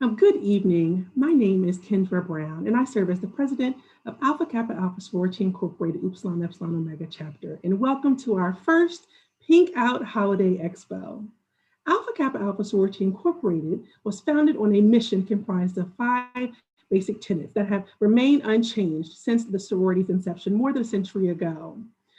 Good evening. My name is Kendra Brown, and I serve as the president of Alpha Kappa Alpha Sorority Incorporated Upsilon Epsilon Omega chapter. And welcome to our first Pink Out Holiday Expo. Alpha Kappa Alpha Sorority Incorporated was founded on a mission comprised of five basic tenets that have remained unchanged since the sorority's inception more than a century ago.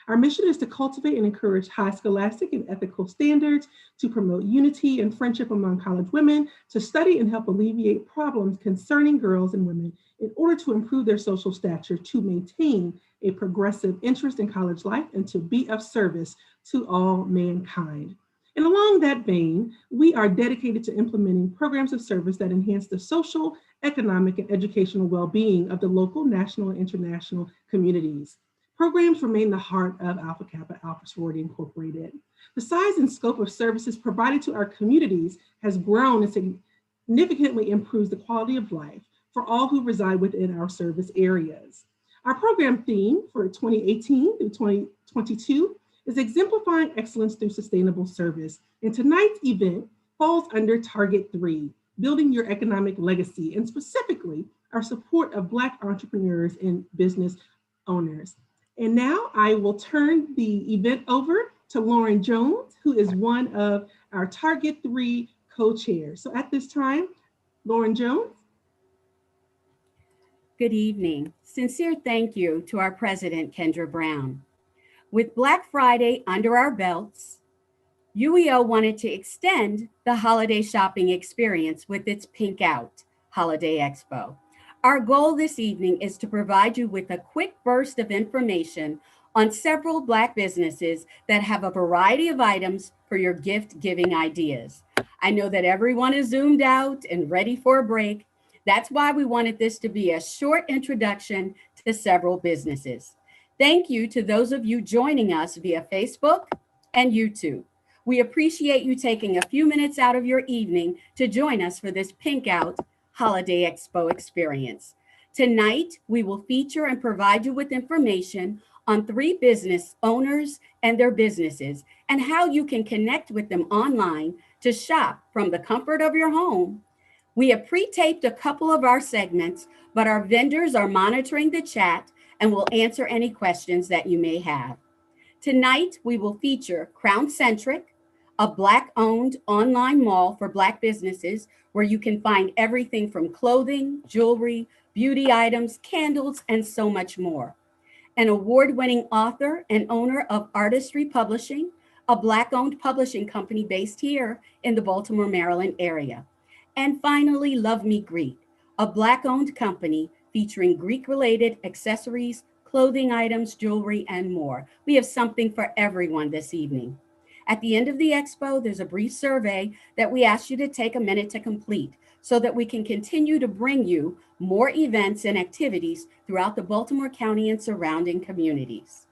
Our mission is to cultivate and encourage high scholastic and ethical standards, to promote unity and friendship among college women, to study and help alleviate problems concerning girls and women in order to improve their social stature, to maintain a progressive interest in college life, and to be of service to all mankind. And along that vein, we are dedicated to implementing programs of service that enhance the social, economic, and educational well-being of the local, national, and international communities. Programs remain the heart of Alpha Kappa Alpha Sorority Incorporated. The size and scope of services provided to our communities has grown and significantly improves the quality of life for all who reside within our service areas. Our program theme for 2018 through 2022 is exemplifying excellence through sustainable service. And tonight's event falls under Target 3, building your economic legacy, and specifically our support of Black entrepreneurs and business owners. And now I will turn the event over to Lauren Jones, who is one of our Target 3 co-chairs. So at this time, Lauren Jones. Good evening. Sincere thank you to our president, Kendra Brown. With Black Friday under our belts, UEO wanted to extend the holiday shopping experience with its Pink Out Holiday Expo. Our goal this evening is to provide you with a quick burst of information on several Black businesses that have a variety of items for your gift giving ideas. I know that everyone is zoomed out and ready for a break. That's why we wanted this to be a short introduction to several businesses. Thank you to those of you joining us via Facebook and YouTube. We appreciate you taking a few minutes out of your evening to join us for this Pink Out Holiday Expo experience. Tonight, we will feature and provide you with information on 3 business owners and their businesses and how you can connect with them online to shop from the comfort of your home. We have pre-taped a couple of our segments, but our vendors are monitoring the chat and will answer any questions that you may have. Tonight, we will feature Crown Centric, a Black-owned online mall for Black businesses where you can find everything from clothing, jewelry, beauty items, candles, and so much more. An award-winning author and owner of Artistry Publishing, a Black-owned publishing company based here in the Baltimore, Maryland area. And finally, Love Me Greek, a Black-owned company featuring Greek-related accessories, clothing items, jewelry, and more. We have something for everyone this evening. At the end of the expo, there's a brief survey that we ask you to take a minute to complete so that we can continue to bring you more events and activities throughout the Baltimore County and surrounding communities.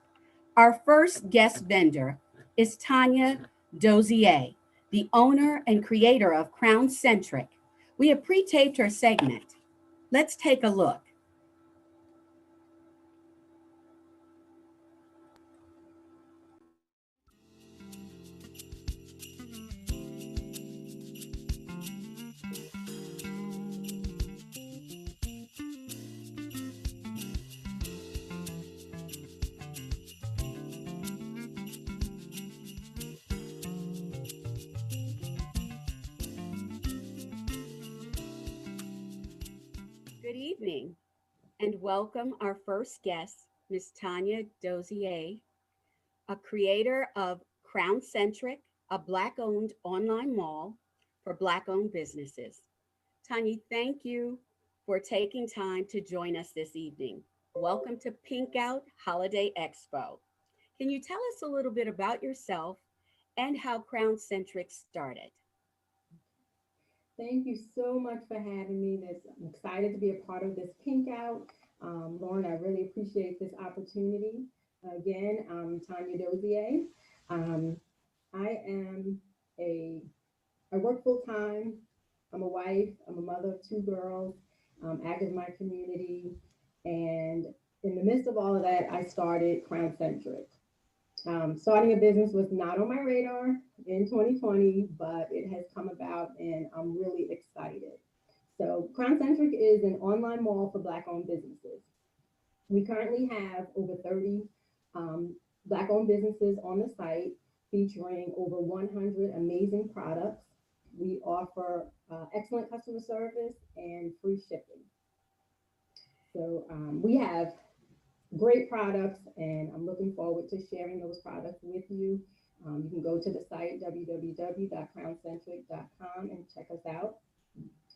Our first guest vendor is Tanya Dozier, the owner and creator of Crown Centric. We have pre-taped her segment. Let's take a look. Good evening and welcome our first guest, Ms. Tanya Dozier, a creator of Crown Centric, a Black-owned online mall for Black-owned businesses. Tanya, thank you for taking time to join us this evening. Welcome to Pink Out Holiday Expo. Can you tell us a little bit about yourself and how Crown Centric started? Thank you so much for having me. I'm excited to be a part of this Pink Out. Lauren, I really appreciate this opportunity. Again, I'm Tanya Dozier. Um, I am I work full time. I'm a wife. I'm a mother of 2 girls. Active in my community, and in the midst of all of that, I started Crown Centric. Starting a business was not on my radar in 2020, but it has come about and I'm really excited. So Crown Centric is an online mall for Black-owned businesses. We currently have over 30 Black-owned businesses on the site featuring over 100 amazing products. We offer excellent customer service and free shipping. So we have great products, and I'm looking forward to sharing those products with you. You can go to the site www.crowncentric.com and check us out.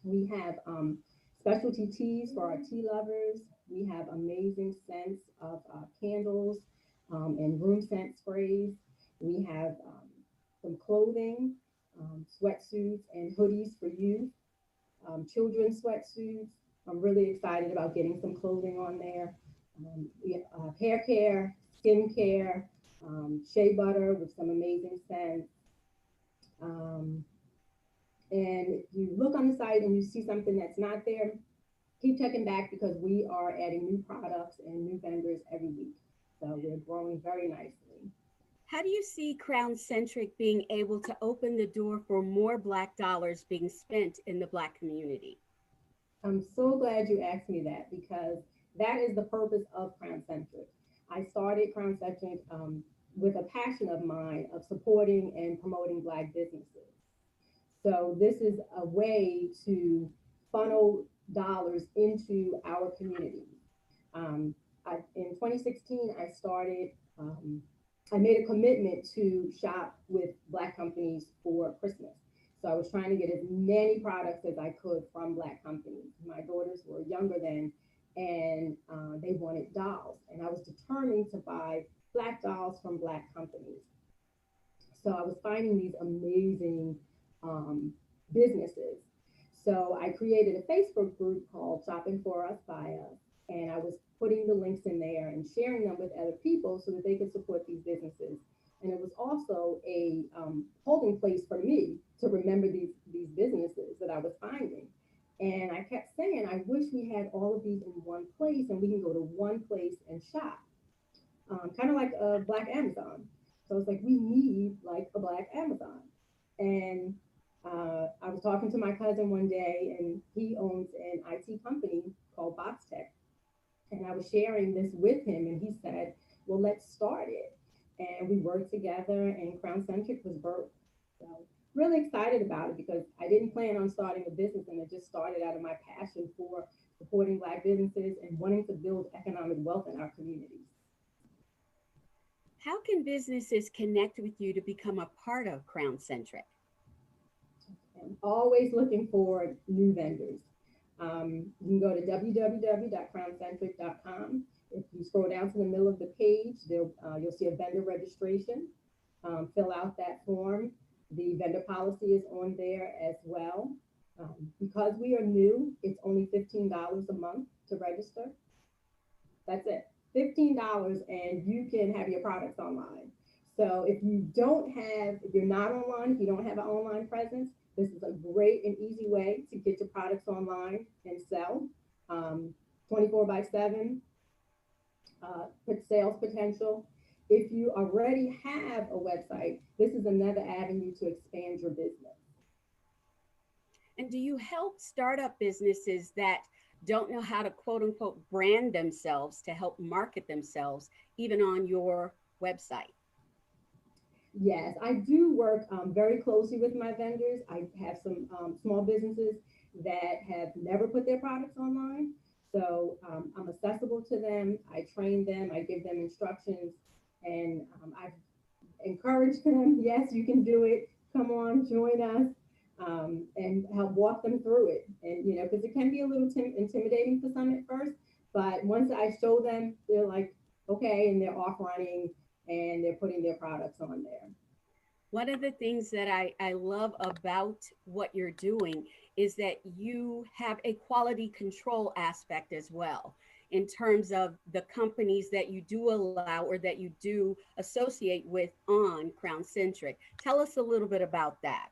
We have specialty teas for our tea lovers. We have amazing scents of candles and room scent sprays. We have some clothing, sweatsuits and hoodies for youth, children's sweatsuits. I'm really excited about getting some clothing on there. We have hair care, skin care, shea butter with some amazing scents. Um, and if you look on the site and you see something that's not there, keep checking back because we are adding new products and new vendors every week. So we're growing very nicely. How do you see Crown Centric being able to open the door for more Black dollars being spent in the Black community? I'm so glad you asked me that because that is the purpose of Crown Centric. I started Crown Centric with a passion of mine of supporting and promoting Black businesses. So this is a way to funnel dollars into our community. Um, in 2016, I made a commitment to shop with Black companies for Christmas. So I was trying to get as many products as I could from Black companies. My daughters were younger then, and they wanted dolls. And I was determined to buy Black dolls from Black companies. So I was finding these amazing businesses. So I created a Facebook group called Shopping for Us by Us, and I was putting the links in there and sharing them with other people so that they could support these businesses. And it was also a holding place for me to remember these businesses that I was finding. And I kept saying, I wish we had all of these in one place and we can go to one place and shop, kind of like a Black Amazon. So it's like we need like a Black Amazon. And I was talking to my cousin one day, and he owns an IT company called Box Tech. And I was sharing this with him, and he said, "Well, let's start it." And we worked together, and Crown Centric was birthed. So really excited about it because I didn't plan on starting a business, and it just started out of my passion for supporting Black businesses and wanting to build economic wealth in our communities. How can businesses connect with you to become a part of Crown Centric? I'm always looking for new vendors. You can go to www.crowncentric.com. If you scroll down to the middle of the page, you'll see a vendor registration. Fill out that form. The vendor policy is on there as well. Because we are new, it's only $15 a month to register. That's it. $15 and you can have your products online. So if you're not online, if you don't have an online presence, this is a great and easy way to get your products online and sell. 24 by 7, sales potential. If you already have a website, this is another avenue to expand your business. And do you help startup businesses that don't know how to quote unquote brand themselves to help market themselves even on your website? Yes, I do work very closely with my vendors. I have some small businesses that have never put their products online. So I'm accessible to them. I train them, I give them instructions, and I've encouraged them. Yes, you can do it. Come on, join us, and help walk them through it. And, because it can be a little intimidating for some at first, but once I show them, they're like, okay, and they're off running and they're putting their products on there. One of the things that I love about what you're doing is that you have a quality control aspect as well in terms of the companies that you do allow or that you do associate with on Crown Centric. Tell us a little bit about that.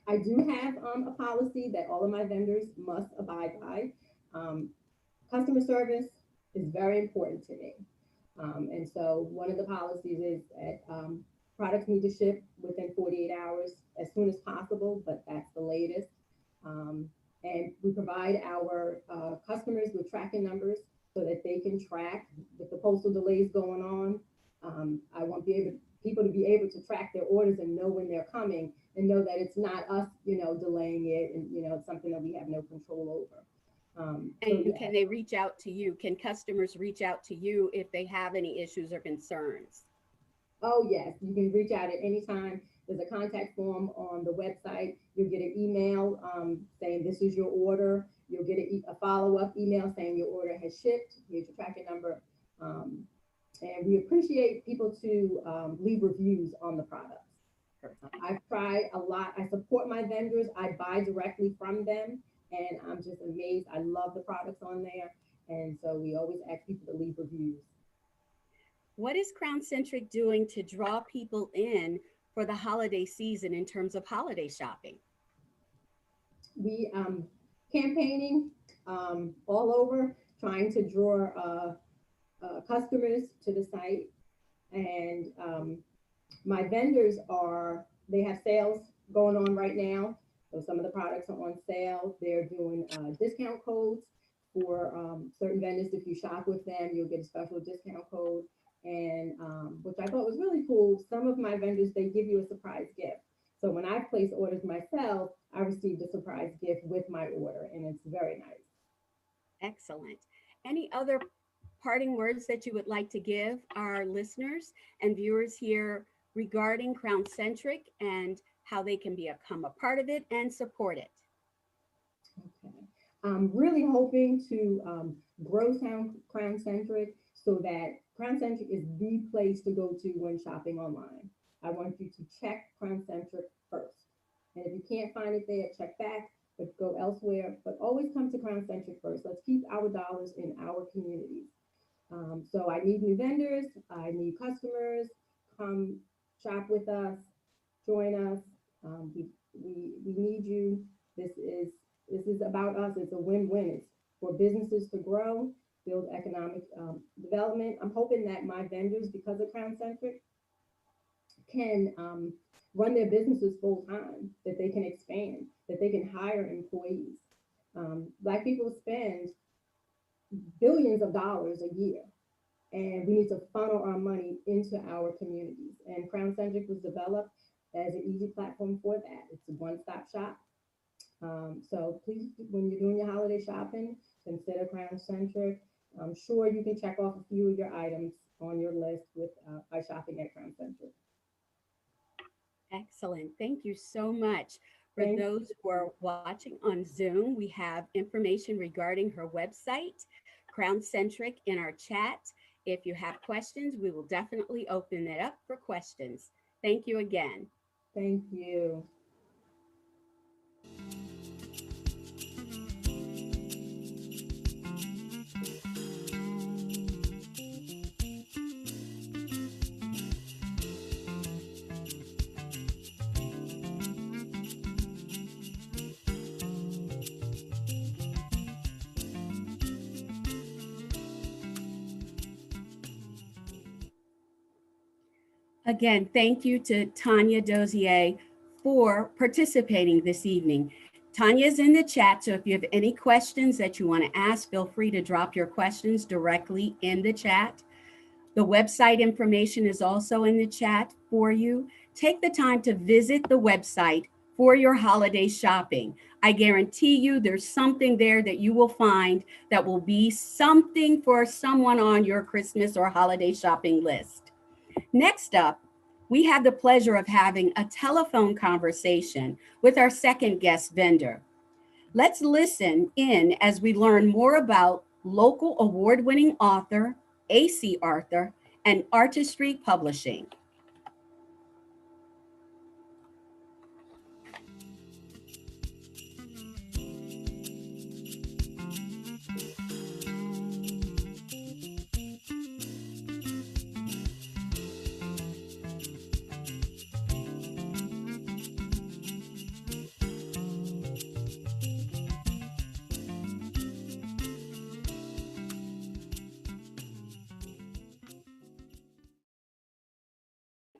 I do have a policy that all of my vendors must abide by. Um, Customer service is very important to me. And so one of the policies is that products need to ship within 48 hours as soon as possible, but that's the latest. tracking numbers so that they can track if the postal delays going on. I want people to be able to track their orders and know when they're coming and know that it's not us, delaying it, and it's something that we have no control over. And can they reach out to you? Can customers reach out to you if they have any issues or concerns? Oh, yes, you can reach out at any time. There's a contact form on the website. You'll get an email saying this is your order. You'll get a follow-up email saying your order has shipped. Here's your tracking number. And we appreciate people to leave reviews on the products. I've tried a lot. I support my vendors. I buy directly from them, and I'm just amazed. I love the products on there. And so we always ask people to leave reviews. What is Crown Centric doing to draw people in for the holiday season in terms of holiday shopping? We campaigning all over, trying to draw customers to the site. And my vendors they have sales going on right now. So some of the products are on sale. They're doing discount codes for certain vendors. If you shop with them, you'll get a special discount code. And which I thought was really cool. Some of my vendors, they give you a surprise gift. So when I place orders myself, I received a surprise gift with my order, and it's very nice. Excellent. Any other parting words that you would like to give our listeners and viewers here regarding Crown Centric and how they can become a part of it and support it? Okay. I'm really hoping to grow Crown Centric so that Crown Centric is the place to go to when shopping online. I want you to check Crown Centric first. And if you can't find it there, check back, but go elsewhere. But always come to Crown Centric first. Let's keep our dollars in our communities. So I need new vendors. I need customers. Come shop with us. Join us. We need you. This is about us. It's a win-win. It's for businesses to grow, build economic development. I'm hoping that my vendors, because of Crown Centric, can run their businesses full time, that they can expand, that they can hire employees. Black people spend billions of dollars a year, and we need to funnel our money into our communities. And Crown Centric was developed as an easy platform for that. It's a one-stop shop. So please, when you're doing your holiday shopping, consider Crown Centric. I'm sure you can check off a few of your items on your list by shopping at Crown Centric. Excellent. Thank you so much. For those who are watching on Zoom, we have information regarding her website, Crown Centric, in our chat. If you have questions, we will definitely open it up for questions. Thank you again. Thank you. Again, thank you to Tanya Dozier for participating this evening. Tanya's in the chat, so if you have any questions that you want to ask, feel free to drop your questions directly in the chat. The website information is also in the chat for you. Take the time to visit the website for your holiday shopping. I guarantee you there's something there that you will find that will be something for someone on your Christmas or holiday shopping list. Next up, we have the pleasure of having a telephone conversation with our second guest vendor. Let's listen in as we learn more about local award-winning author, A.C. Arthur, and Artistry Publishing.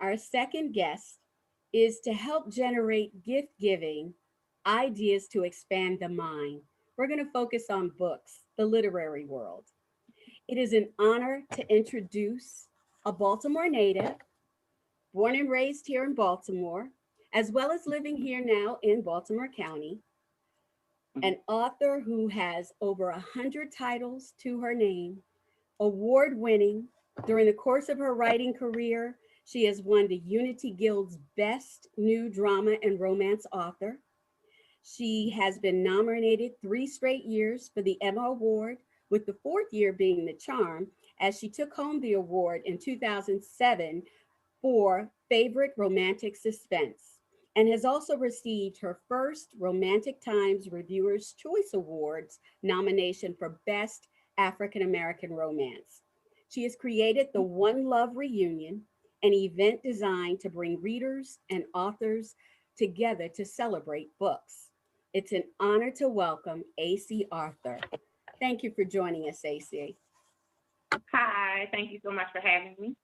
Our second guest is to help generate gift giving ideas to expand the mind. We're going to focus on books. the literary world. It is an honor to introduce a Baltimore native, born and raised here in Baltimore, as well as living here now in Baltimore County, an author who has over 100 titles to her name, award winning. During the course of her writing career, she has won the Unity Guild's Best New Drama and Romance Author. She has been nominated 3 straight years for the Emma Award, with the 4th year being the charm, as she took home the award in 2007 for Favorite Romantic Suspense, and has also received her first Romantic Times Reviewers' Choice Awards nomination for Best African American Romance. She has created the One Love Reunion, an event designed to bring readers and authors together to celebrate books. It's an honor to welcome AC Arthur. Thank you for joining us, AC. Hi, thank you so much for having me.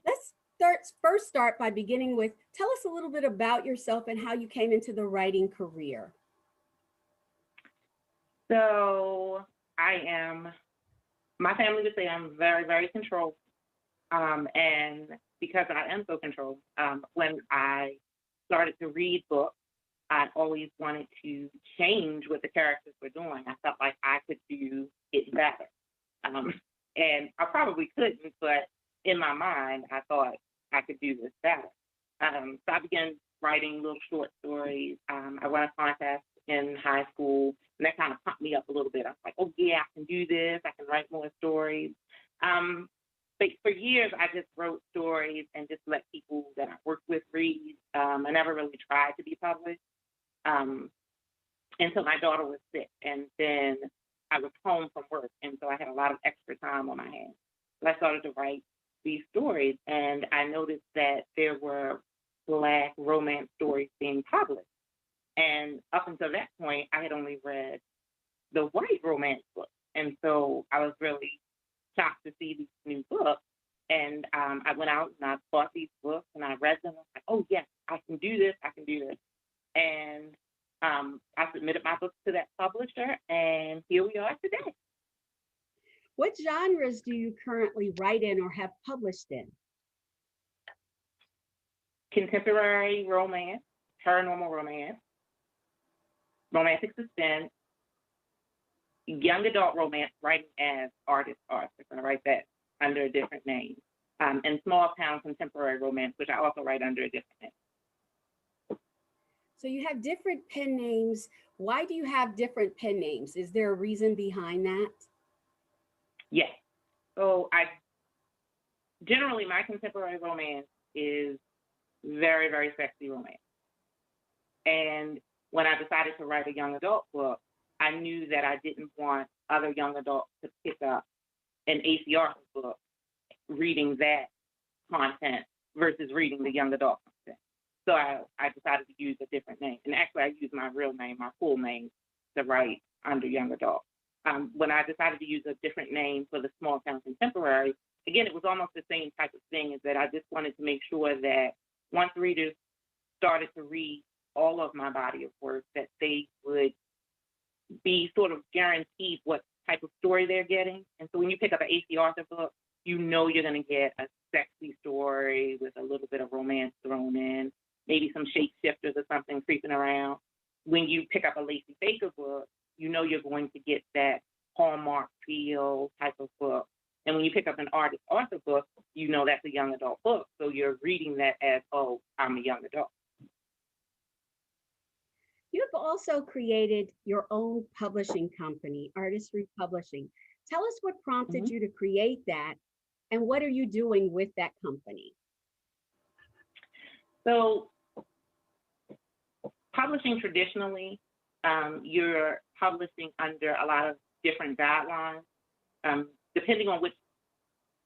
Let's first start by beginning with, tell us a little bit about yourself and how you came into the writing career. So my family would say I'm very, very controlled. And because I am so controlled, when I started to read books, I always wanted to change what the characters were doing. I felt like I could do it better. And I probably couldn't, but in my mind, I thought I could do this better. So I began writing little short stories. I won a contest in high school, and that kind of pumped me up a little bit. I was like, oh, yeah, I can do this. I can write more stories. But for years, I just wrote stories and just let people that I worked with read. I never really tried to be published until my daughter was sick. And then I was home from work, and so I had a lot of extra time on my hands. So I started to write these stories, and I noticed that there were Black romance stories being published. And up until that point, I had only read the white romance books. And so I was really shocked to see these new books. And I went out and I bought these books and I read them. I was like, oh, yes, I can do this. I can do this. And I submitted my books to that publisher, and here we are today. What genres do you currently write in or have published in? Contemporary romance, paranormal romance, romantic suspense, young adult romance, writing as artist Arthur. I write that under a different name. And small town contemporary romance, which I also write under a different name. So you have different pen names. Why do you have different pen names? Is there a reason behind that? Yes. So generally my contemporary romance is very, very sexy romance. And when I decided to write a young adult book, I knew that I didn't want other young adults to pick up an AC Arthur book, reading that content versus reading the young adult content. So I decided to use a different name. And actually, I used my real name, my full name, to write under young adult. When I decided to use a different name for the small town contemporary, again, it was almost the same type of thing, is that I just wanted to make sure that once readers started to read all of my body of work, that they would be sort of guaranteed what type of story they're getting. And so when you pick up an AC Arthur book, you know you're going to get a sexy story with a little bit of romance thrown in, maybe some shapeshifters or something creeping around. When you pick up a Lacey Baker book, you know you're going to get that Hallmark feel type of book. And when you pick up an artist Arthur book, you know that's a young adult book. So you're reading that as, oh, I'm a young adult. You have also created your own publishing company, Artistry Publishing. Tell us what prompted you to create that, and what are you doing with that company? So publishing traditionally, you're publishing under a lot of different guidelines. Depending on which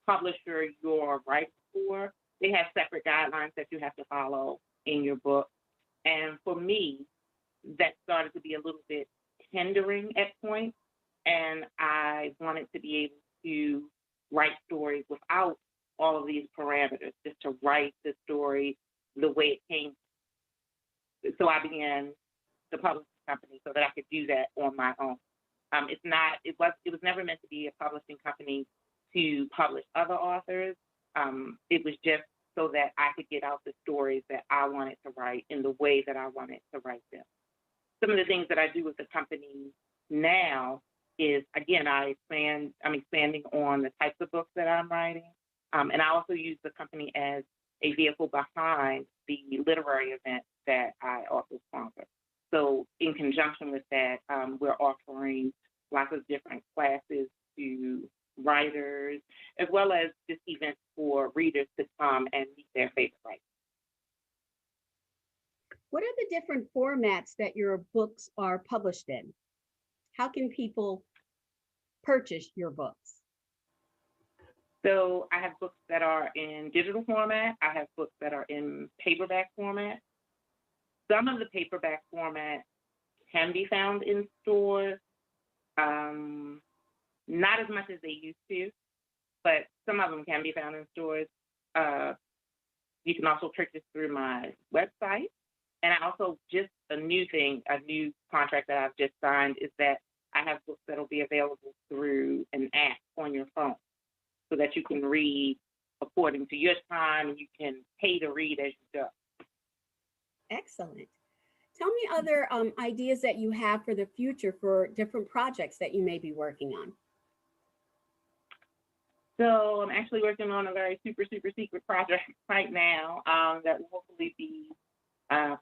publisher you're writing for, they have separate guidelines that you have to follow in your book. And for me, that started to be a little bit hindering at points. And I wanted to be able to write stories without all of these parameters, just to write the story the way it came. So I began the publishing company so that I could do that on my own. It was never meant to be a publishing company to publish other authors. It was just so that I could get out the stories that I wanted to write in the way that I wanted to write them. Some of the things that I do with the company now is, again, I'm expanding on the types of books that I'm writing. And I also use the company as a vehicle behind the literary event that I also sponsor. So in conjunction with that, we're offering lots of different classes to writers, as well as just events for readers to come and meet their favorite writers. What are the different formats that your books are published in? How can people purchase your books? So I have books that are in digital format. I have books that are in paperback format. Some of the paperback format can be found in stores, not as much as they used to, but some of them can be found in stores. You can also purchase through my website. And I also, just a new contract that I've just signed is that I have books that will be available through an app on your phone so that you can read according to your time and you can pay to read as you go. Excellent. Tell me other ideas that you have for the future for different projects that you may be working on. So I'm actually working on a very super secret project right now that will hopefully be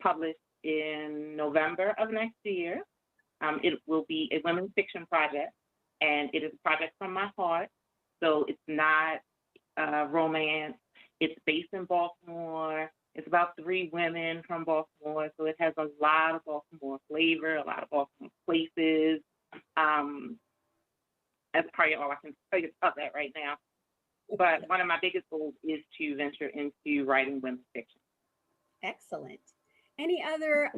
published in November of next year. It will be a women's fiction project, and it is a project from my heart. So it's not romance. It's based in Baltimore. It's about 3 women from Baltimore, so it has a lot of Baltimore flavor, a lot of Baltimore places. That's probably all I can tell you about that right now. But one of my biggest goals is to venture into writing women's fiction. Excellent. Any other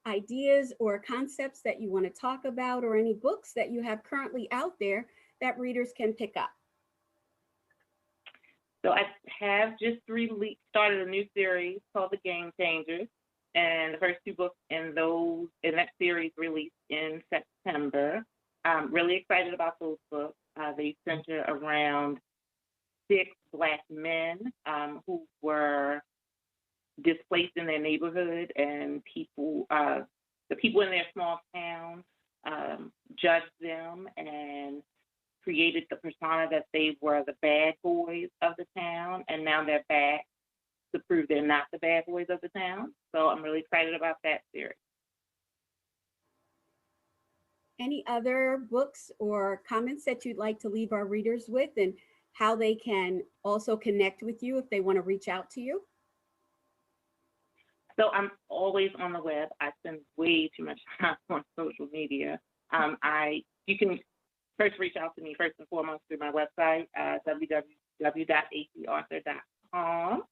ideas or concepts that you want to talk about, or any books that you have currently out there that readers can pick up? So I have just started a new series called The Game Changers, and the first 2 books in that series released in September. I'm really excited about those books. They center around 6 Black men who were displaced in their neighborhood, and the people in their small town judged them and created the persona that they were the bad boys of the town, and now they're back to prove they're not the bad boys of the town. So I'm really excited about that series. Any other books or comments that you'd like to leave our readers with, and how they can also connect with you if they want to reach out to you? So I'm always on the web. I spend way too much time on social media. You can first reach out to me first and foremost through my website, www.acauthor.com.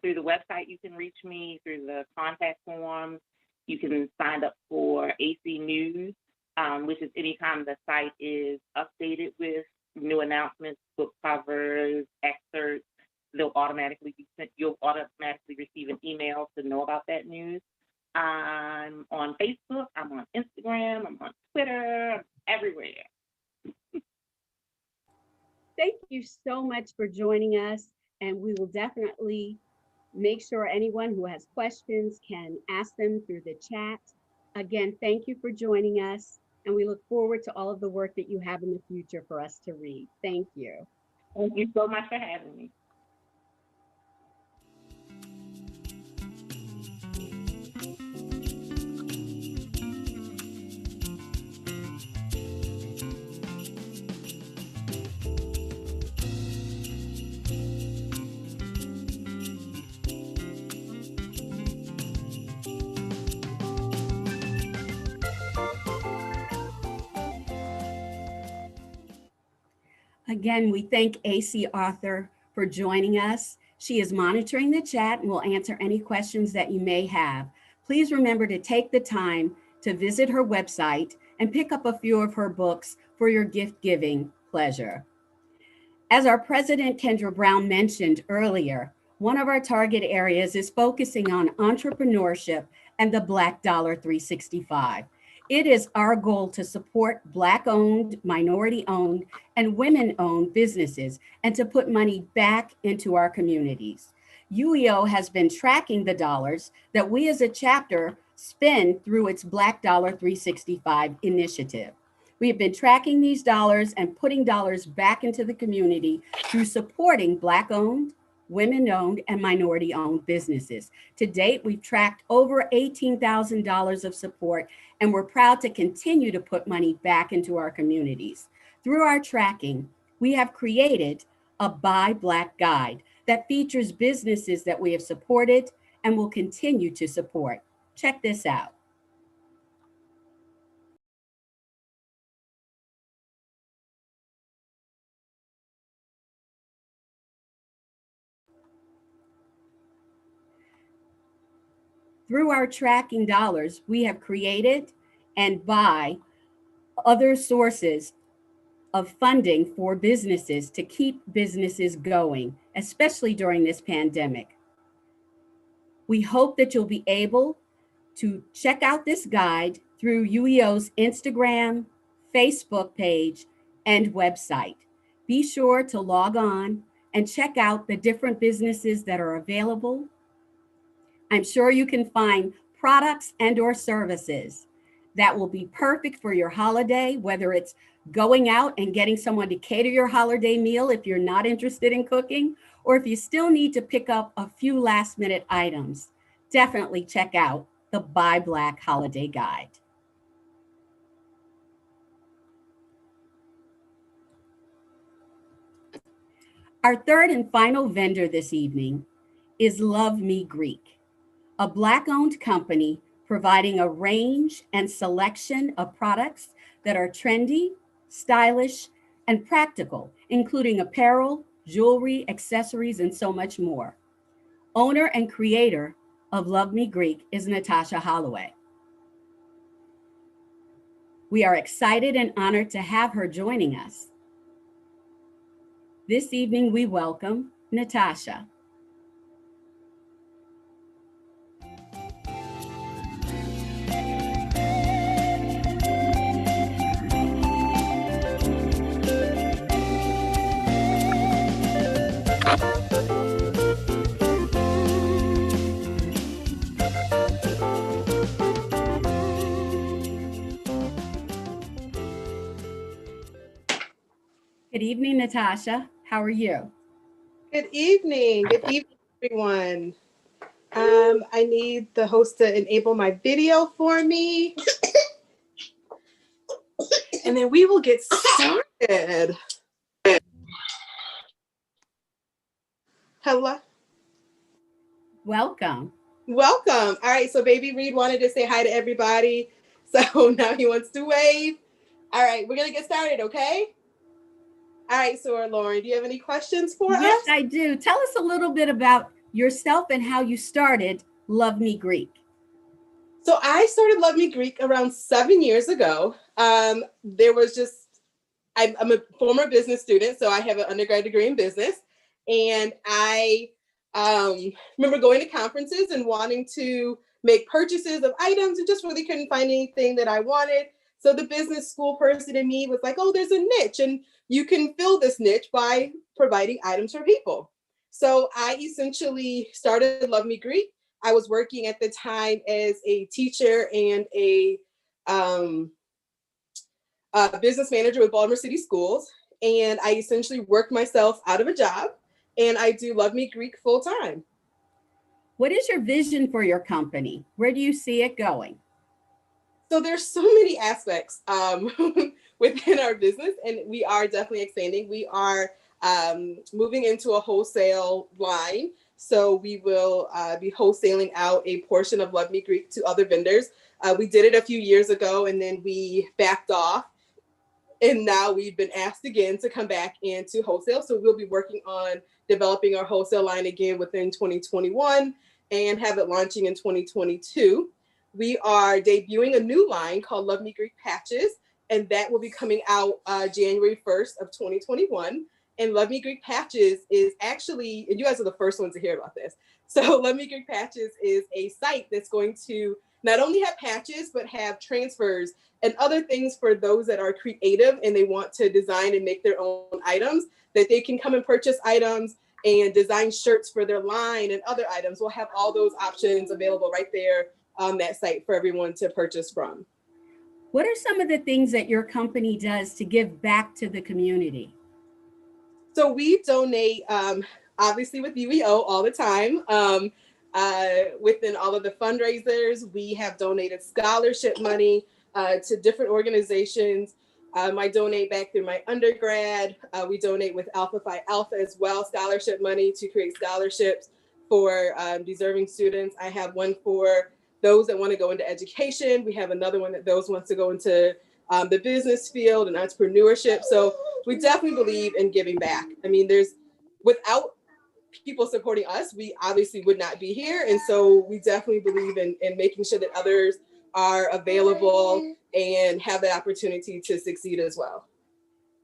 Through the website, you can reach me through the contact form. You can sign up for AC News, which is anytime the site is updated with new announcements, book covers, excerpts, you'll automatically receive an email to know about that news. I'm on Facebook, I'm on Instagram, I'm on Twitter, I'm everywhere. Thank you so much for joining us, and we will definitely make sure anyone who has questions can ask them through the chat. Again, thank you for joining us, and we look forward to all of the work that you have in the future for us to read. Thank you. Thank you so much for having me. Again, we thank AC Author for joining us. She is monitoring the chat and will answer any questions that you may have. Please remember to take the time to visit her website and pick up a few of her books for your gift-giving pleasure. As our President Kendra Brown mentioned earlier, one of our target areas is focusing on entrepreneurship and the Black Dollar 365. It is our goal to support Black-owned, minority-owned, and women-owned businesses and to put money back into our communities. UEO has been tracking the dollars that we as a chapter spend through its Black Dollar 365 initiative. We have been tracking these dollars and putting dollars back into the community through supporting Black-owned, women-owned, and minority-owned businesses. To date, we've tracked over $18,000 of support, and we're proud to continue to put money back into our communities. Through our tracking, we have created a Buy Black guide that features businesses that we have supported and will continue to support. Check this out. Through our tracking dollars, we have created and buy other sources of funding for businesses to keep businesses going, especially during this pandemic. We hope that you'll be able to check out this guide through UEO's Instagram, Facebook page, and website. Be sure to log on and check out the different businesses that are available. I'm sure you can find products and or services that will be perfect for your holiday, whether it's going out and getting someone to cater your holiday meal if you're not interested in cooking, or if you still need to pick up a few last minute items. Definitely check out the Buy Black Holiday Guide. Our third and final vendor this evening is Love Me Greek, a Black-owned company providing a range and selection of products that are trendy, stylish, and practical, including apparel, jewelry, accessories, and so much more. Owner and creator of Love Me Greek is Natasha Holloway. We are excited and honored to have her joining us. This evening, we welcome Natasha. Good evening, Natasha. How are you? Good evening. Good evening, everyone. I need the host to enable my video for me. And then we will get started. Hello. Welcome. Welcome. All right, so Baby Reed wanted to say hi to everybody. So now he wants to wave. All right, we're going to get started, okay? All right, so Lauren, do you have any questions for us? Yes, I do. Tell us a little bit about yourself and how you started Love Me Greek. So I started Love Me Greek around 7 years ago. There was just, I'm a former business student, so I have an undergrad degree in business. And I remember going to conferences and wanting to make purchases of items and just really couldn't find anything that I wanted. So the business school person in me was like, oh, there's a niche and you can fill this niche by providing items for people. So I essentially started Love Me Greek. I was working at the time as a teacher and a business manager with Baltimore City Schools. And I essentially worked myself out of a job and I do Love Me Greek full time. What is your vision for your company? Where do you see it going? So there's so many aspects within our business, and we are definitely expanding. We are moving into a wholesale line. So we will be wholesaling out a portion of Love Me Greek to other vendors. We did it a few years ago and then we backed off. And now we've been asked again to come back into wholesale. So we'll be working on developing our wholesale line again within 2021 and have it launching in 2022. We are debuting a new line called Love Me Greek Patches, and that will be coming out January 1st of 2021. And Love Me Greek Patches is actually, and you guys are the first ones to hear about this. So Love Me Greek Patches is a site that's going to not only have patches, but have transfers and other things for those that are creative and they want to design and make their own items, that they can come and purchase items and design shirts for their line and other items. We'll have all those options available right there on that site for everyone to purchase from. What are some of the things that your company does to give back to the community? So we donate, obviously with UEO all the time. Within all of the fundraisers, we have donated scholarship money to different organizations. I donate back through my undergrad. We donate with Alpha Phi Alpha as well, scholarship money to create scholarships for deserving students. I have one for those that want to go into education. We have another one that those wants to go into the business field and entrepreneurship. So we definitely believe in giving back. I mean, without people supporting us, we obviously would not be here. And so we definitely believe in making sure that others are available and have the opportunity to succeed as well.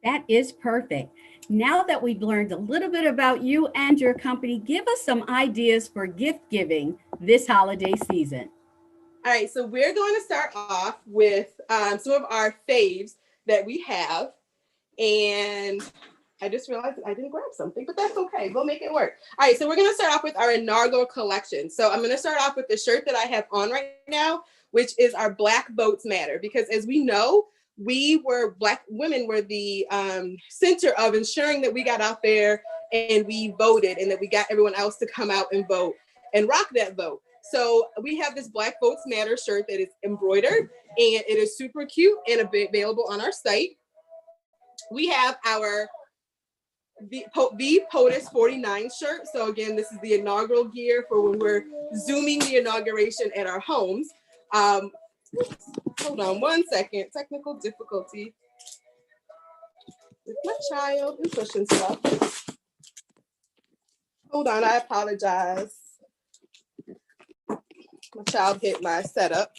That is perfect. Now that we've learned a little bit about you and your company, give us some ideas for gift giving this holiday season. All right, so we're going to start off with some of our faves that we have. And I just realized I didn't grab something, but that's okay. We'll make it work. All right, so we're going to start off with our inaugural collection. So I'm going to start off with the shirt that I have on right now, which is our Black Votes Matter. Because as we know, Black women were the center of ensuring that we got out there and we voted and that we got everyone else to come out and vote and rock that vote. So we have this Black Votes Matter shirt that is embroidered and it is super cute and available on our site. We have our the POTUS 49 shirt. So again, this is the inaugural gear for when we're Zooming the inauguration at our homes. Hold on one second, technical difficulty with my child and pushing stuff. Hold on, I apologize. My child hit my setup.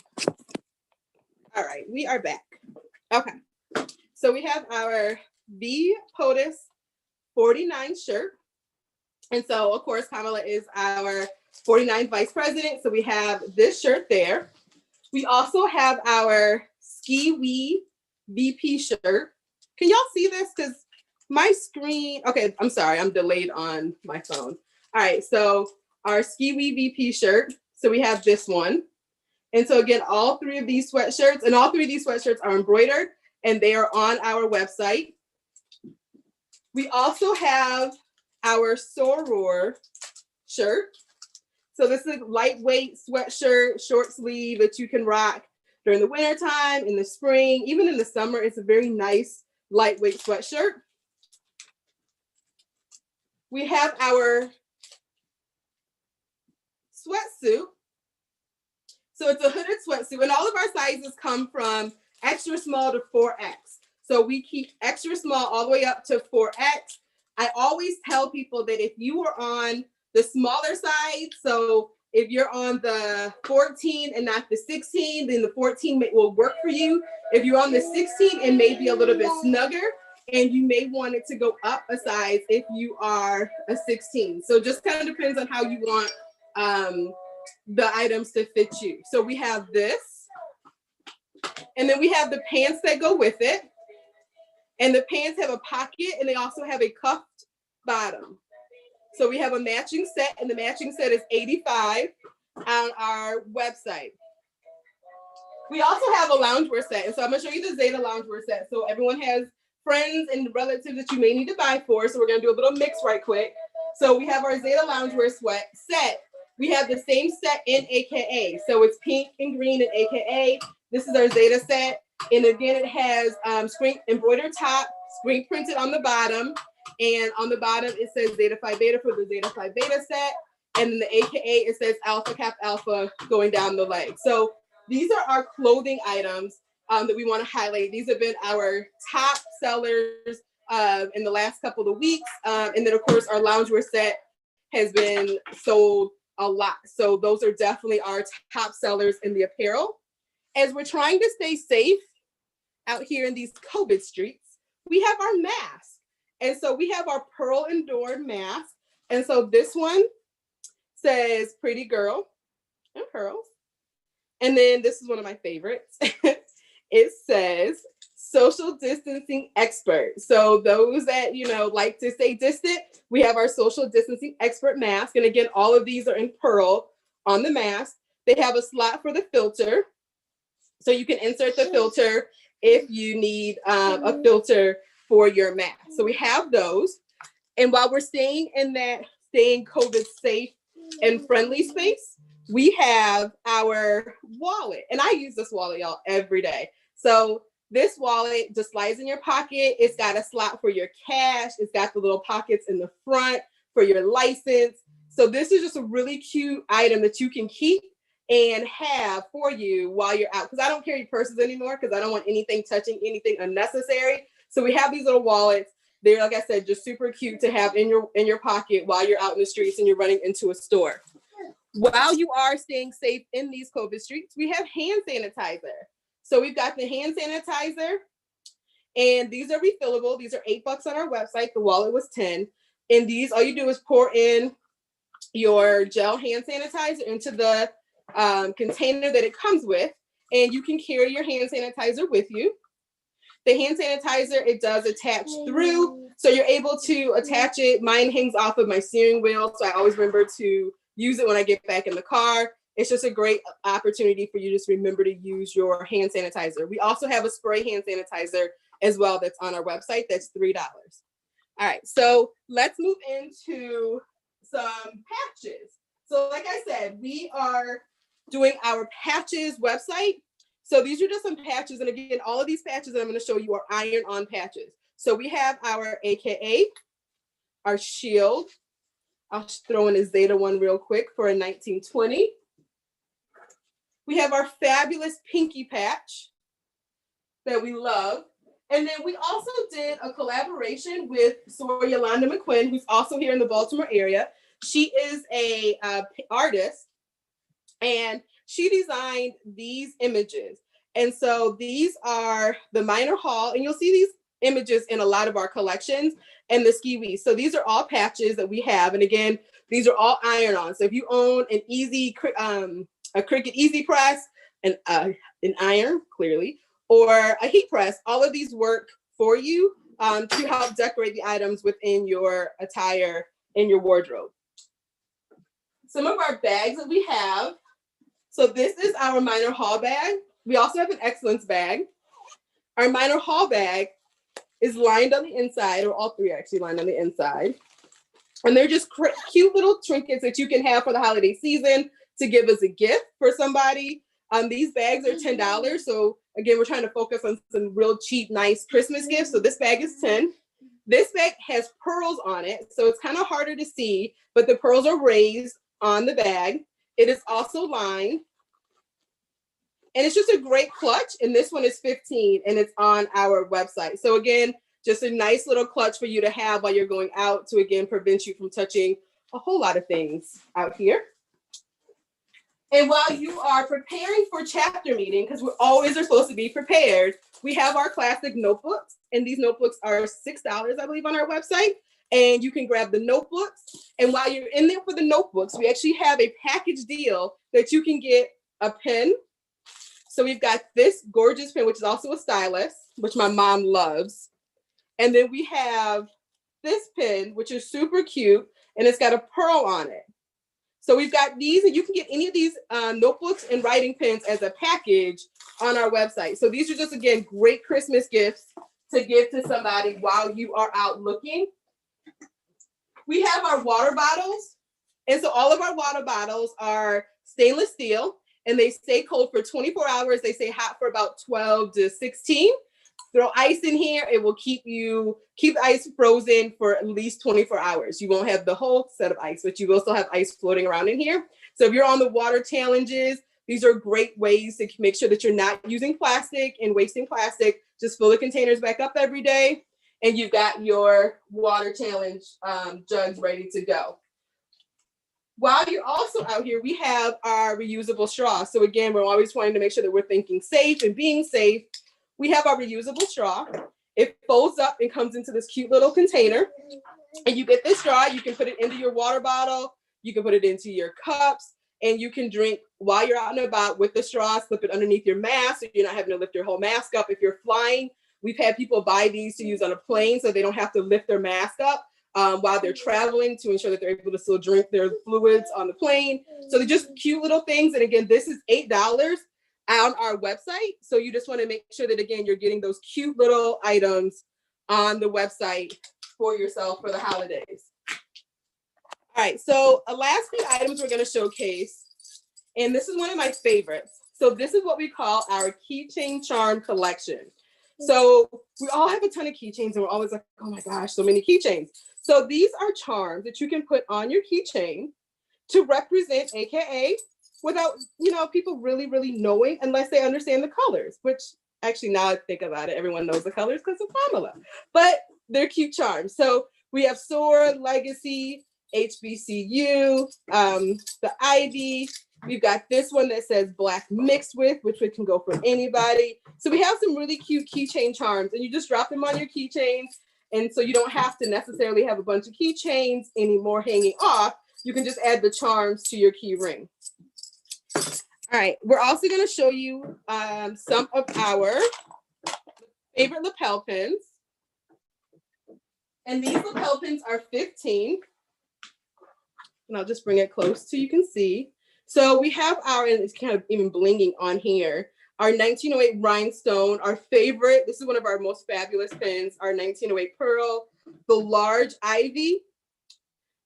All right, we are back. Okay, so we have our POTUS 49 shirt. And so of course, Kamala is our 49th vice president. So we have this shirt there. We also have our Ski Wee VP shirt. Can y'all see this? Because my screen, okay, I'm sorry, I'm delayed on my phone. All right, so our Ski Wee VP shirt. So we have this one. And so again, all three of these sweatshirts are embroidered and they are on our website. We also have our Soror shirt. So this is a lightweight sweatshirt, short sleeve that you can rock during the wintertime, in the spring, even in the summer. It's a very nice lightweight sweatshirt. We have our sweatsuit. So it's a hooded sweatsuit and all of our sizes come from extra small to 4X. So we keep extra small all the way up to 4X. I always tell people that if you are on the smaller side, so if you're on the 14 and not the 16, then the 14 will work for you. If you're on the 16, it may be a little bit snugger and you may want it to go up a size if you are a 16. So just kind of depends on how you want the items to fit you. So we have this, and then we have the pants that go with it. And the pants have a pocket and they also have a cuffed bottom. So we have a matching set and the matching set is $85 on our website. We also have a loungewear set. And so I'm gonna show you the Zeta loungewear set. So everyone has friends and relatives that you may need to buy for. So we're gonna do a little mix right quick. So we have our Zeta loungewear set. We have the same set in AKA. So it's pink and green in AKA. This is our Zeta set. And again, it has screen embroidered top, screen printed on the bottom. And on the bottom, it says Zeta Phi Beta for the Zeta Phi Beta set. And in the AKA, it says Alpha Cap Alpha going down the leg. So these are our clothing items that we want to highlight. These have been our top sellers in the last couple of weeks. And then, of course, our loungewear set has been sold a lot. So those are definitely our top sellers in the apparel. As we're trying to stay safe out here in these COVID streets, we have our masks. And so we have our pearl endured mask. And so this one says pretty girl and pearls. And then this is one of my favorites. It says social distancing expert. So those that, like to stay distant, we have our social distancing expert mask. And again, all of these are in pearl on the mask. They have a slot for the filter. So you can insert the filter if you need a filter for your mask. So we have those. And while we're staying COVID safe and friendly space, we have our wallet. And I use this wallet, y'all, every day. So this wallet just slides in your pocket. It's got a slot for your cash. It's got the little pockets in the front for your license. So this is just a really cute item that you can keep and have for you while you're out. Because I don't carry purses anymore because I don't want anything touching anything unnecessary. So we have these little wallets. They're, like I said, just super cute to have in your pocket while you're out in the streets and you're running into a store. While you are staying safe in these COVID streets, we have hand sanitizer. So we've got the hand sanitizer, and these are refillable. These are $8 on our website. The wallet was 10. And these, all you do is pour in your gel hand sanitizer into the container that it comes with, and you can carry your hand sanitizer with you. The hand sanitizer, it does attach through, so you're able to attach it. Mine hangs off of my steering wheel, so I always remember to use it when I get back in the car. It's just a great opportunity for you to just remember to use your hand sanitizer. We also have a spray hand sanitizer as well that's on our website. That's $3. All right, so let's move into some patches. So like I said, we are doing our patches website. So these are just some patches. And again, all of these patches that I'm going to show you are iron-on patches. So we have our AKA, our shield. I'll throw in a Zeta one real quick for a 1920. We have our fabulous pinky patch that we love. And then we also did a collaboration with Yolanda McQuinn, who's also here in the Baltimore area. She is a artist, and she designed these images. And so these are the minor haul, and you'll see these images in a lot of our collections and the ski-wee. So these are all patches that we have. And again, these are all iron-on. So if you own an a Cricut Easy Press, an iron, clearly, or a heat press, all of these work for you to help decorate the items within your attire in your wardrobe. Some of our bags that we have. So this is our minor haul bag. We also have an excellence bag. Our minor haul bag is lined on the inside, or all three are actually lined on the inside. And they're just cute little trinkets that you can have for the holiday season to give as a gift for somebody. These bags are $10. So again, we're trying to focus on some real cheap, nice Christmas gifts. So this bag is $10. This bag has pearls on it, so it's kind of harder to see, but the pearls are raised on the bag. It is also lined. And it's just a great clutch. And this one is $15, and it's on our website. So again, just a nice little clutch for you to have while you're going out to, again, prevent you from touching a whole lot of things out here. And while you are preparing for chapter meeting, because we always are supposed to be prepared, we have our classic notebooks. And these notebooks are $6, I believe, on our website. And you can grab the notebooks. And while you're in there for the notebooks, we actually have a package deal that you can get a pen. So we've got this gorgeous pen, which is also a stylus, which my mom loves. And then we have this pen, which is super cute, and it's got a pearl on it. So we've got these, and you can get any of these notebooks and writing pens as a package on our website. So these are just, again, great Christmas gifts to give to somebody while you are out looking. We have our water bottles. And so all of our water bottles are stainless steel, and they stay cold for 24 hours. They stay hot for about 12 to 16. Throw ice in here. It will keep the ice frozen for at least 24 hours. You won't have the whole set of ice, but you will still have ice floating around in here. So if you're on the water challenges, these are great ways to make sure that you're not using plastic and wasting plastic. Just fill the containers back up every day, and you've got your water challenge jugs ready to go. While you're also out here, we have our reusable straw. So again, we're always wanting to make sure that we're thinking safe and being safe. We have our reusable straw. It folds up and comes into this cute little container. And you get this straw, you can put it into your water bottle, you can put it into your cups, and you can drink while you're out and about with the straw, slip it underneath your mask so you're not having to lift your whole mask up. If you're flying, we've had people buy these to use on a plane so they don't have to lift their mask up while they're traveling, to ensure that they're able to still drink their fluids on the plane. So they're just cute little things. And again, this is $8 on our website. So you just want to make sure that, again, you're getting those cute little items on the website for yourself for the holidays. All right, so a last few items we're going to showcase, and this is one of my favorites. So this is what we call our Keychain Charm collection. So we all have a ton of keychains, and we're always like, oh my gosh, so many keychains. So these are charms that you can put on your keychain to represent, AKA, without, people really knowing, unless they understand the colors, which actually, now I think about it, everyone knows the colors because of Pamela, but they're cute charms. So we have SOAR, Legacy, HBCU, the Ivy. We've got this one that says Black mixed with, which we can go for anybody. So we have some really cute keychain charms, and you just drop them on your keychains. And so you don't have to necessarily have a bunch of keychains anymore hanging off. You can just add the charms to your key ring. All right, we're also going to show you some of our favorite lapel pins. And these lapel pins are 15. And I'll just bring it close so you can see. So we have our, and it's kind of even blinging on here, our 1908 rhinestone, our favorite. This is one of our most fabulous pins, our 1908 pearl, the large ivy.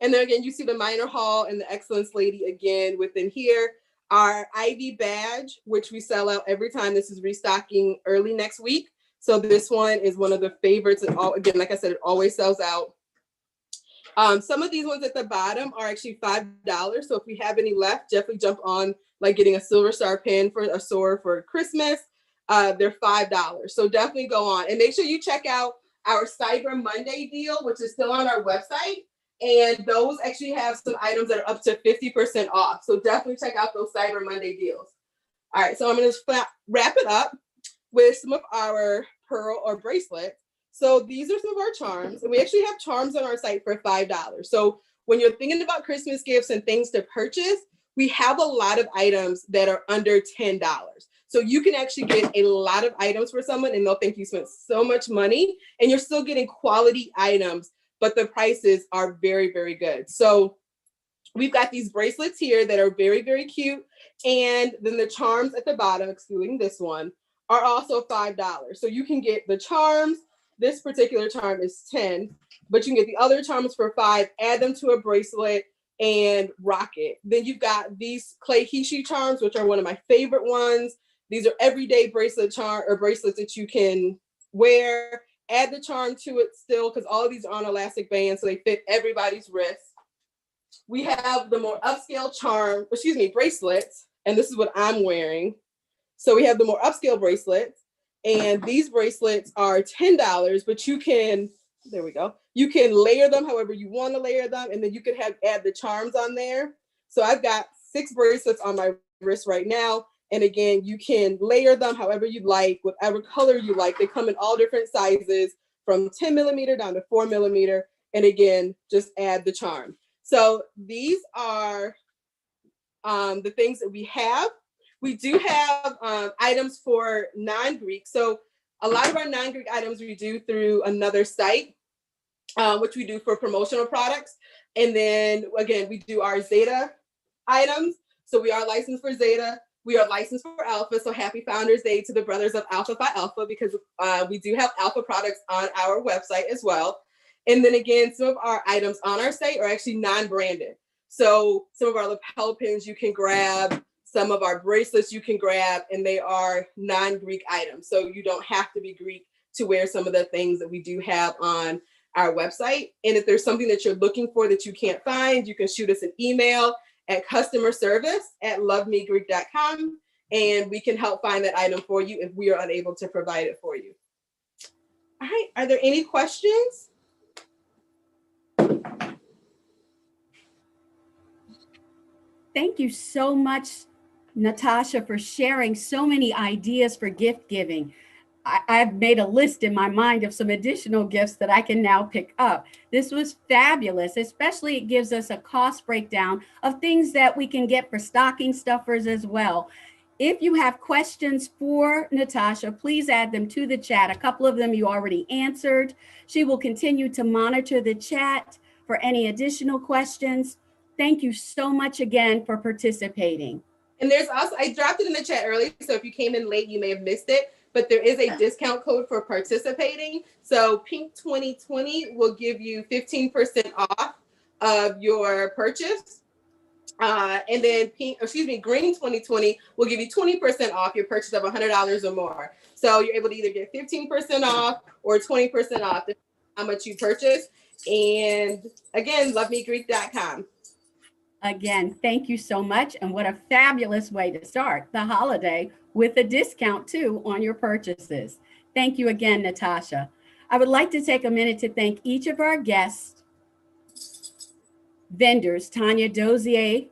And then again, you see the minor hall and the excellence lady again within here. Our ivy badge, which we sell out every time. This is restocking early next week. So this one is one of the favorites. And all, again, like I said, it always sells out. Some of these ones at the bottom are actually $5. So if we have any left, definitely jump on like getting a silver star pin for a SOAR for Christmas. They're $5. So definitely go on and make sure you check out our Cyber Monday deal, which is still on our website. And those actually have some items that are up to 50% off. So definitely check out those Cyber Monday deals. All right, so I'm going to wrap it up with some of our pearl or bracelets. So these are some of our charms, and we actually have charms on our site for $5. So when you're thinking about Christmas gifts and things to purchase, we have a lot of items that are under $10. So you can actually get a lot of items for someone and they'll think you spent so much money, and you're still getting quality items, but the prices are very, very good. So we've got these bracelets here that are very, very cute. And then the charms at the bottom, excluding this one, are also $5. So you can get the charms. This particular charm is 10, but you can get the other charms for 5, add them to a bracelet and rock it. Then you've got these clay Heishi charms, which are one of my favorite ones. These are everyday bracelet charm or bracelets that you can wear. Add the charm to it still, because all of these are on elastic bands, so they fit everybody's wrist. We have the more upscale bracelets, and this is what I'm wearing. So we have the more upscale bracelets. And these bracelets are $10, but you can, there we go. You can layer them however you want to layer them. And then you could add the charms on there. So I've got 6 bracelets on my wrist right now. And again, you can layer them however you like, whatever color you like. They come in all different sizes from 10 millimeter down to 4 millimeter. And again, just add the charm. So these are the things that we have. We do have items for non-Greek. So a lot of our non-Greek items we do through another site, which we do for promotional products. And then again, we do our Zeta items. So we are licensed for Zeta. We are licensed for Alpha. So happy Founders Day to the brothers of Alpha Phi Alpha, because we do have Alpha products on our website as well. And then again, some of our items on our site are actually non-branded. So some of our lapel pins you can grab. Some of our bracelets you can grab, and they are non-Greek items. So you don't have to be Greek to wear some of the things that we do have on our website. And if there's something that you're looking for that you can't find, you can shoot us an email at customerservice@lovemegreek.com, and we can help find that item for you if we are unable to provide it for you. All right, are there any questions? Thank you so much, Natasha, for sharing so many ideas for gift giving. I've made a list in my mind of some additional gifts that I can now pick up. This was fabulous, especially it gives us a cost breakdown of things that we can get for stocking stuffers as well. If you have questions for Natasha, please add them to the chat. A couple of them you already answered. She will continue to monitor the chat for any additional questions. Thank you so much again for participating. And there's also, I dropped it in the chat earlier, so if you came in late, you may have missed it, but there is a discount code for participating. So Pink 2020 will give you 15% off of your purchase. And then Green 2020 will give you 20% off your purchase of $100 or more. So you're able to either get 15% off or 20% off how much you purchase. And again, lovemegreek.com. Again, thank you so much. And what a fabulous way to start the holiday with a discount too on your purchases. Thank you again, Natasha. I would like to take a minute to thank each of our guests, vendors, Tanya Dozier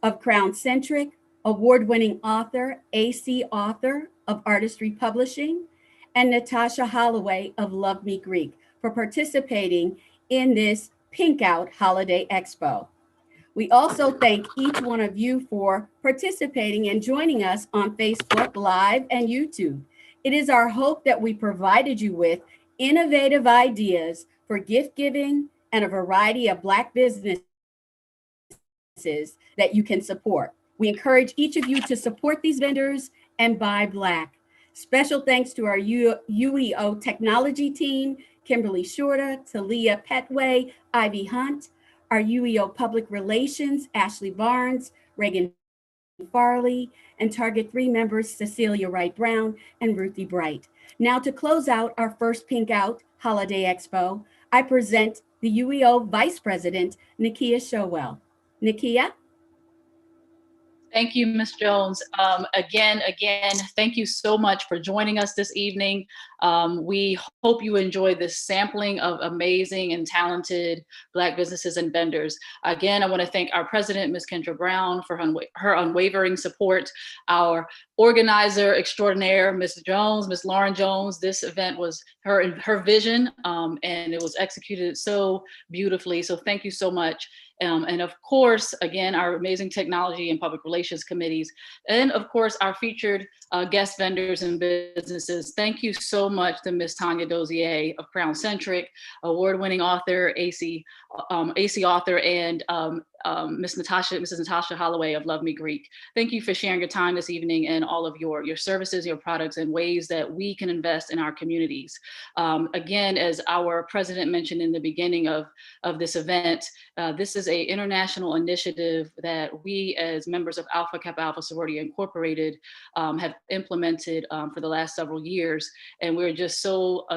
of Crown Centric, award-winning author, AC author of Artistry Publishing, and Natasha Holloway of Love Me Greek for participating in this Pink Out Holiday Expo. We also thank each one of you for participating and joining us on Facebook Live and YouTube. It is our hope that we provided you with innovative ideas for gift giving and a variety of Black businesses that you can support. We encourage each of you to support these vendors and buy Black. Special thanks to our UEO technology team, Kimberly Shorta, Talia Petway, Ivy Hunt, our UEO Public Relations, Ashley Barnes, Reagan Farley, and Target 3 members, Cecilia Wright Brown and Ruthie Bright. Now to close out our first Pink Out Holiday Expo, I present the UEO Vice President, Nakia Showell. Nakia? Thank you, Ms. Jones. Again, thank you so much for joining us this evening. We hope you enjoy this sampling of amazing and talented Black businesses and vendors. Again, I want to thank our president, Ms. Kendra Brown, for her unwavering support, our organizer extraordinaire, Ms. Jones, Ms. Lauren Jones. This event was her vision, and it was executed so beautifully. So thank you so much. And of course, again, our amazing technology and public relations committees, and of course, our featured guest vendors and businesses. Thank you so much to Ms. Tanya Dozier of Crown Centric, award-winning author, AC author, and Mrs. Natasha Holloway of Love Me Greek. Thank you for sharing your time this evening and all of your services, your products, and ways that we can invest in our communities. Again, as our president mentioned in the beginning of this event, this is an international initiative that we as members of Alpha Kappa Alpha Sorority Incorporated have implemented for the last several years. And we're just so,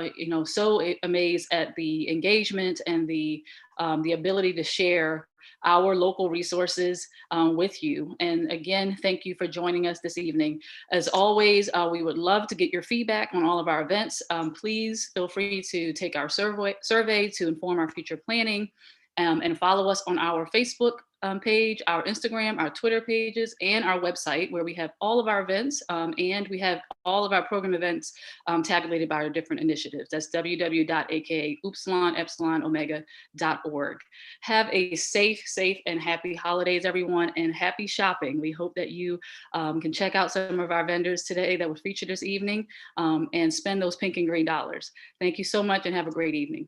so amazed at the engagement and the ability to share our local resources with you. And again, thank you for joining us this evening. As always, we would love to get your feedback on all of our events. Please feel free to take our survey to inform our future planning, and follow us on our Facebook page, our Instagram, our Twitter pages, and our website, where we have all of our events, and we have all of our program events tabulated by our different initiatives. That's www.aka-omega.org. Have a safe, and happy holidays, everyone, and happy shopping. We hope that you can check out some of our vendors today that were featured this evening, and spend those pink and green dollars. Thank you so much and have a great evening.